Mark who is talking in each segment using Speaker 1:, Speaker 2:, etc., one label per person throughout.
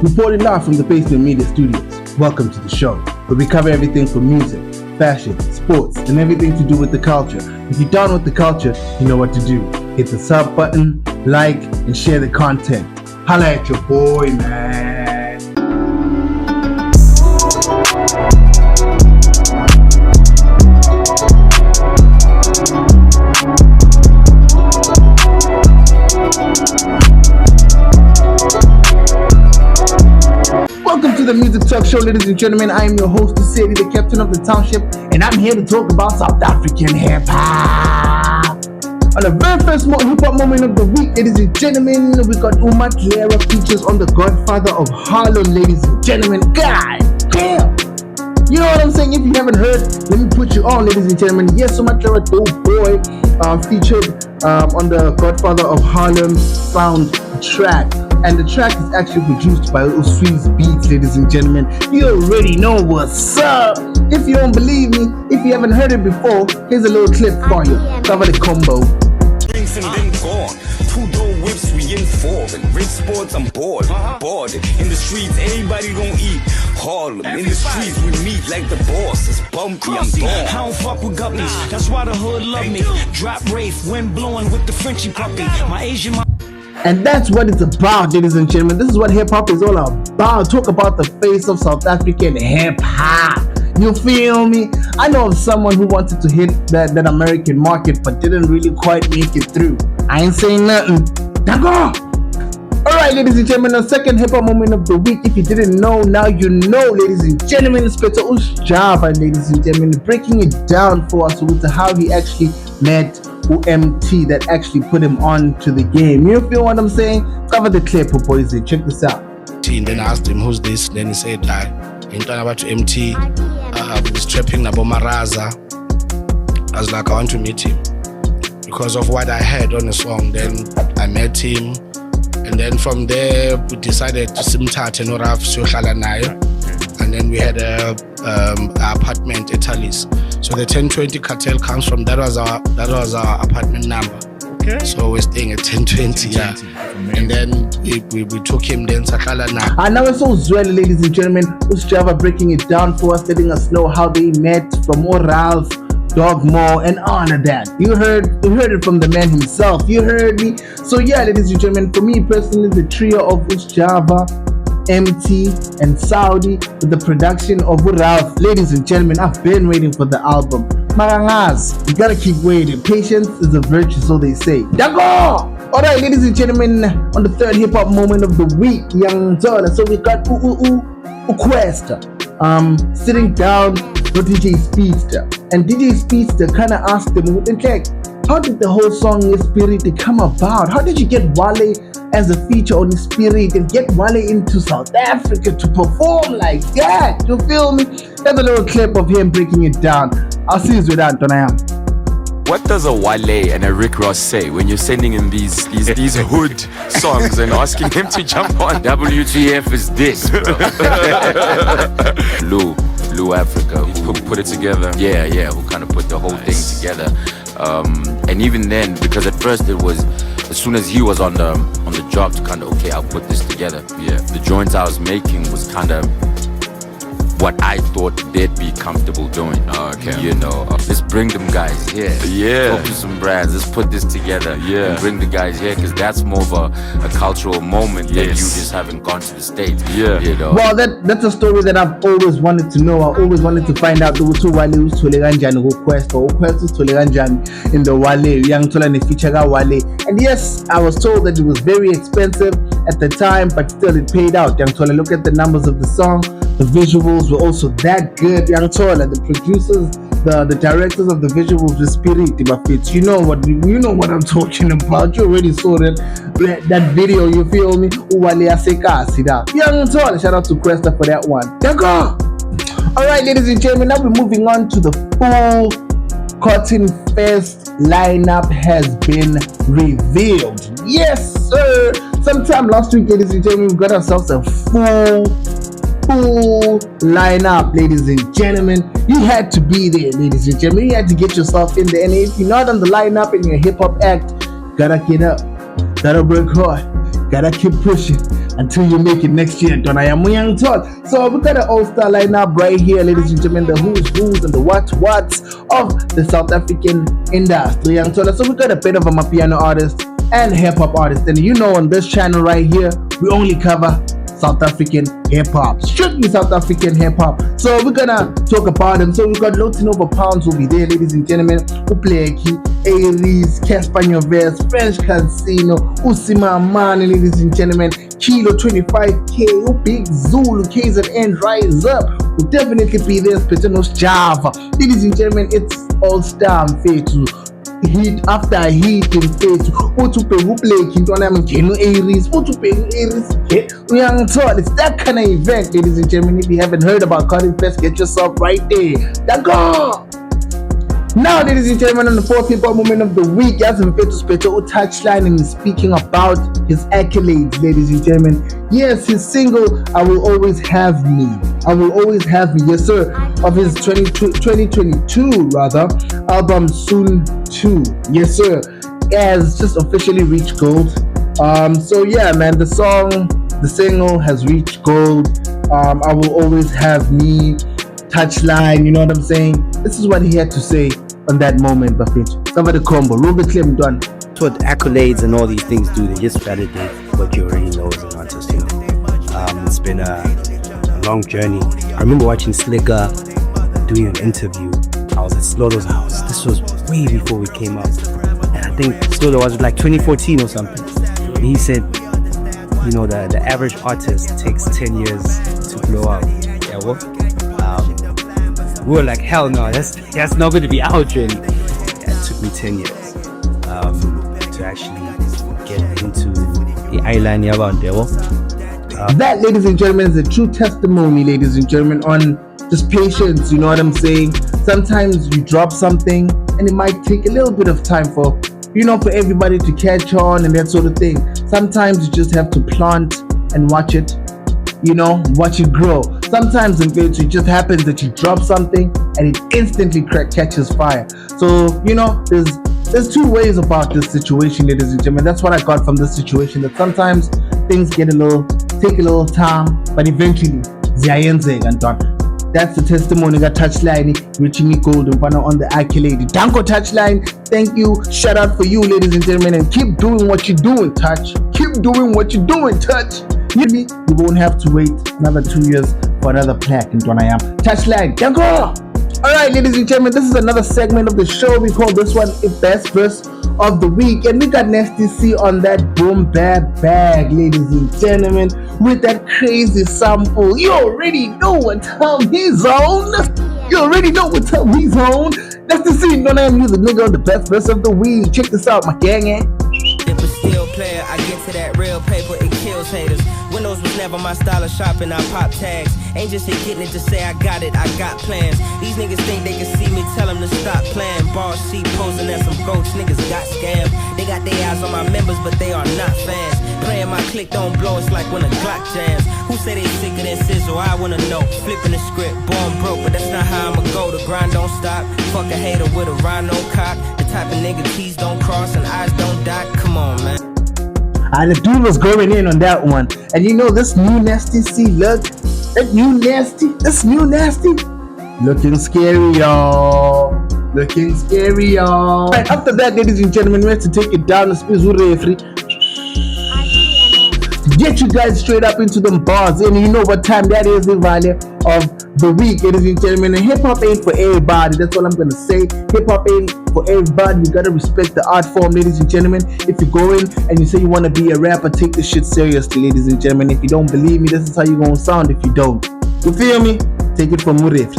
Speaker 1: reporting live from the Basement Media Studios. Welcome to the show, where we cover everything from music, fashion, sports, and everything to do with the culture. If you're down with the culture, you know what to do. Hit the sub button, like, and share the content. Holla at your boy, man. Welcome to the Music Talk Show, ladies and gentlemen. I am your host, Sadie, the captain of the township, and I'm here to talk about South African hip-hop. On the very first hip-hop moment of the week, ladies and gentlemen, we got Maglera features on the Godfather of Harlem, ladies and gentlemen. God damn! You know what I'm saying? If you haven't heard, let me put you on, ladies and gentlemen. Yes, Maglera Doe Boy featured on the Godfather of Harlem soundtrack. And the track is actually produced by Uswe's Beats, ladies and gentlemen. You already know what's up. If you don't believe me, if you haven't heard it before, here's a little clip for you. Cover the combo.
Speaker 2: Drinks and then gone. 2-door whips, we in foreign. Rich sports, I'm bored. In the streets, everybody gon' eat. Harlem. In the streets, we meet like the boss. It's bumpy, I'm gone. I don't fuck with guppies. That's why the hood love me. Drop Wraith, wind blowing with the Frenchie puppy. My Asian.
Speaker 1: And that's what it's about, ladies and gentlemen. This is what hip-hop is all about. Talk about the face of South African hip-hop. You feel me? I know of someone who wanted to hit that American market but didn't really quite make it through. I ain't saying nothing. Dago! Alright, ladies and gentlemen, the second hip-hop moment of the week. If you didn't know, now you know, ladies and gentlemen. It's SJAVA, ladies and gentlemen, breaking it down for us with how he actually met EMTEE that actually put him on to the game. You feel what I'm saying? Cover the clip, boys. Check this out.
Speaker 3: And then I asked him, who's this? Then he said, I'm talking about EMTEE. He's trapping Nabo Maraza. I was like, I want to meet him. Because of what I heard on the song, then I met him. And then from there, we decided to simtate and Oraf Soshala Nayo. And then we had a apartment at Alice. So the 1020 cartel comes from that was our apartment number. Okay. So we're staying at 1020, yeah. And then we took him then Sakala now.
Speaker 1: And now it's so well, ladies and gentlemen. SJAVA breaking it down for us, letting us know how they met from Ralph, Dogmo, and all of that. You heard it from the man himself. You heard me. So yeah, ladies and gentlemen, for me personally, the trio of SJAVA, EMTEE, and Saudi with the production of Ralph. Ladies and gentlemen, I've been waiting for the album. Marangas, you gotta keep waiting. Patience is a virtue, so they say. Dago! Alright, ladies and gentlemen, on the third hip hop moment of the week, Young Zola. So we got Kwesta sitting down with DJ Speedster. And DJ Speedster kinda asked him, how did the whole song Spirit come about? How did you get Wale as a feature on Spirit and get Wale into South Africa to perform like that? You feel me? There's a little clip of him breaking it down. I'll see you with that,
Speaker 4: What does a Wale and a Rick Ross say when you're sending him these hood songs and asking him to jump on? WTF is this, bro? Lou Africa, who put it together. Yeah, who kind of put the whole thing together. And even then, because at first it was, as soon as he was on the job to kind of, okay, I'll put this together. Yeah, the joints I was making was kind of what I thought they'd be comfortable doing. Okay. You know, let's bring them guys here. Yeah. Talk to some brands. Let's put this together. Yeah. And bring the guys here because that's more of a cultural moment that you just haven't gone to the States. Yeah. You know.
Speaker 1: Well, that's a story that I've always wanted to know. I always wanted to find out who Wale usithole kanjani Kwesta. Kwesta usithole kanjani in the Wale. Young Tola ne feature ka Wale. And yes, I was told that it was very expensive at the time, but still it paid out. Young Tola, look at the numbers of the song. The visuals were also that good. Young Tola, the producers, the directors of the visuals, the spirit, you know what I'm talking about. You already saw that video. You feel me? Young Tola, shout out to Kwesta for that one. All right, ladies and gentlemen, now we're moving on to the full Cotton Fest lineup has been revealed. Yes, sir. Sometime last week, ladies and gentlemen, we got ourselves a full lineup, ladies and gentlemen. You had to be there, ladies and gentlemen. You had to get yourself in there. And if you're not on the lineup and you're a hip hop act, gotta get up, gotta work hard, Gotta keep pushing until you make it next year. Don't I am young tall. So we got an all-star lineup right here, ladies and gentlemen. The who's and the what's of the South African industry. Young tall. So we got a bit of a piano artist and hip-hop artist. And you know, on this channel right here, we only cover South African hip-hop, strictly South African hip-hop. So we're gonna talk about them. So we've got Lotin Over Pounds will be there, ladies and gentlemen. Upleki, Aries, Casper Nyovez, French Casino, Usima Mani, ladies and gentlemen. Kilo 25K, Big Zulu, KZN Rise Up will definitely be there. Spetanos Java, ladies and gentlemen. It's all star mfethu. Heat after heat in face. Uthi ubheka intwana yami ngena u-Aries. Uthi ubheka u-Aries. Uyangithola. It's that kind of event, ladies and gentlemen. If you haven't heard about Cardi Fest, get yourself right there. Go! Now, ladies and gentlemen, on the fourth hip-hop moment of the week, as I'm to special Touchline and he's speaking about his accolades, ladies and gentlemen. Yes, his single, I Will Always Have Me. I Will Always Have Me, yes sir, of his 2022 rather, album Soon 2. Yes sir, has just officially reached gold. So yeah, man, the single has reached gold. I Will Always Have Me, Touchline, you know what I'm saying? This is what he had to say on that moment, Buffett. Cover the combo, roll the claim done.
Speaker 5: That's what accolades and all these things do. They just validate what you already know as an artist. You know? It's been a long journey. I remember watching Slicker doing an interview. I was at Slaughter's house. This was way before we came up. And I think Slaughter was like 2014 or something. And he said, you know, the average artist takes 10 years to blow up. Yeah, well, we were like, hell no, that's not going to be our journey. It took me 10 years to actually get into the island.
Speaker 1: That, ladies and gentlemen, is a true testimony, ladies and gentlemen, on just patience. You know what I'm saying? Sometimes you drop something and it might take a little bit of time for everybody to catch on and that sort of thing. Sometimes you just have to plant and watch it grow. Sometimes in fact, it just happens that you drop something and it instantly catches fire. So, there's two ways about this situation, ladies and gentlemen. That's what I got from this situation, that sometimes things take a little time, but eventually, ziyayenzeka and done. That's the testimony that Touchline reaching me gold on the accolade. Danko Touchline, thank you. Shout out for you, ladies and gentlemen, and keep doing what you're doing, Touch. Keep doing what you're doing, Touch. You won't have to wait another 2 years for another plaque in Donayam. Touchline, Danko! Alright, ladies and gentlemen, this is another segment of the show. We call this one the best verse of the week. And we got NASTYC on that boom bad bag, ladies and gentlemen, with that crazy sample. You already know what time he's on. You already know what time he's on. NASTYC, Donayam music nigga on the best verse of the week. Check this out, my gang,
Speaker 6: If a steel player, I get to that real paper, it kills haters. Windows was never my style of shopping, I pop tags. Ain't just here getting it to say I got it, I got plans. These niggas think they can see me, tell them to stop playing. Ball sheet posing at some goats, niggas got scammed. They got their eyes on my members, but they are not fans. Playing my click don't blow, it's like when a Glock jams. Who say they sicker than Sizzle, I wanna know. Flipping the script, born broke, but that's not how I'ma go. The grind don't stop, fuck a hater with a rhino cock. The type of nigga T's don't cross and eyes don't dot, come on man.
Speaker 1: And the dude was going in on that one. And this new NASTYC look, this new nasty, looking scary, y'all. Looking scary, y'all. Right, after that, ladies and gentlemen, we have to take it down to Spizure Referee to get you guys straight up into them bars. And you know what time that is, EVALE of the week, ladies and gentlemen. And hip-hop ain't for everybody. That's all I'm gonna say. Hip-hop ain't for everybody. You gotta respect the art form, ladies and gentlemen. If you go in and you say you want to be a rapper, take this shit seriously, ladies and gentlemen. If you don't believe me, this is how you gonna sound if you don't. You feel me? Take it from Murif.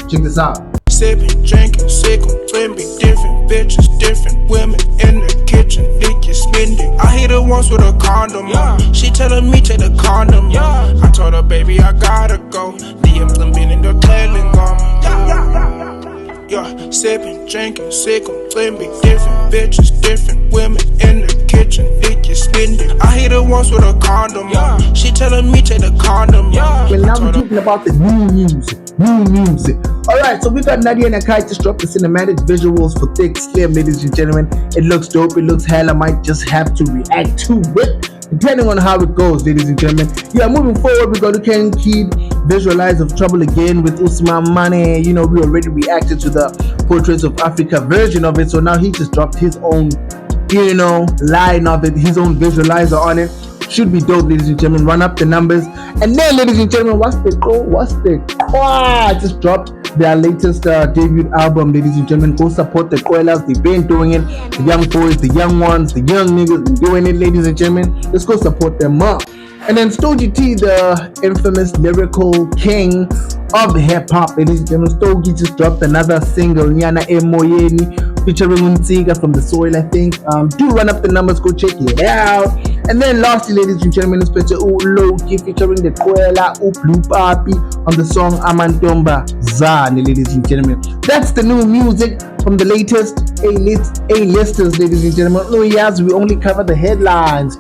Speaker 1: Check this out.
Speaker 7: Sipping, drinking, sick, twin be different bitches, different women in the kitchen. Dick you spend it. I hit her once with a condom. She telling me take the condom. I told her, baby, I gotta go. DMs them been in the telling sipping, drinking, sick, twin be different bitches, different women in the kitchen. Dick you spend it. I hit her once with a condom. She telling me take the condom.
Speaker 1: Well, now we're talking about the new music. Alright, so we got Nadia and Akai just dropped the cinematic visuals for Thick Slim, ladies and gentlemen. It looks dope, it looks hell. I might just have to react to it. depending on how it goes, ladies and gentlemen. Yeah, moving forward, we got to Ken Kid, Visualize of Trouble again with Usman Mane. You know, we already reacted to the Portraits of Africa version of it, so now he just dropped his own, you know, line of it, his own visualizer on it. Should be dope, ladies and gentlemen. Run up the numbers. And then, ladies and gentlemen, what's the just dropped their latest debut album, ladies and gentlemen. Go support the Kwelas. They've been doing it. The young boys, the young ones, the young niggas been doing it, ladies and gentlemen. Let's go support them up. And then Stogie T, the infamous lyrical king of hip-hop, ladies and gentlemen. Stogie just dropped another single, Nyana Emoyeni, featuring Untiga from The Soil, I think. Do run up the numbers, go check it out. And then lastly, ladies and gentlemen, it's feature Loki featuring the Kwela Blue Papi on the song Amantomba Zani, ladies and gentlemen. That's the new music from the latest A-listers, ladies and gentlemen. Oh yes, we only cover the headlines.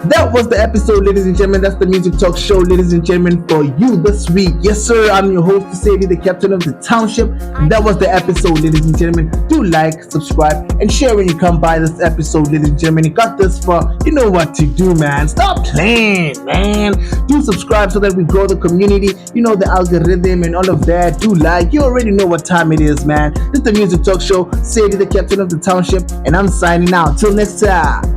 Speaker 1: That was the episode, ladies and gentlemen. That's the Music Talk Show, ladies and gentlemen, for you this week. Yes, sir. I'm your host, Sadie, the captain of the township. And that was the episode, ladies and gentlemen. Do like, subscribe, and share when you come by this episode, ladies and gentlemen. You got this far. You know what to do, man. Stop playing, man. Do subscribe so that we grow the community. You know the algorithm and all of that. Do like. You already know what time it is, man. This is the Music Talk Show. Sadie, the captain of the township. And I'm signing out. Till next time.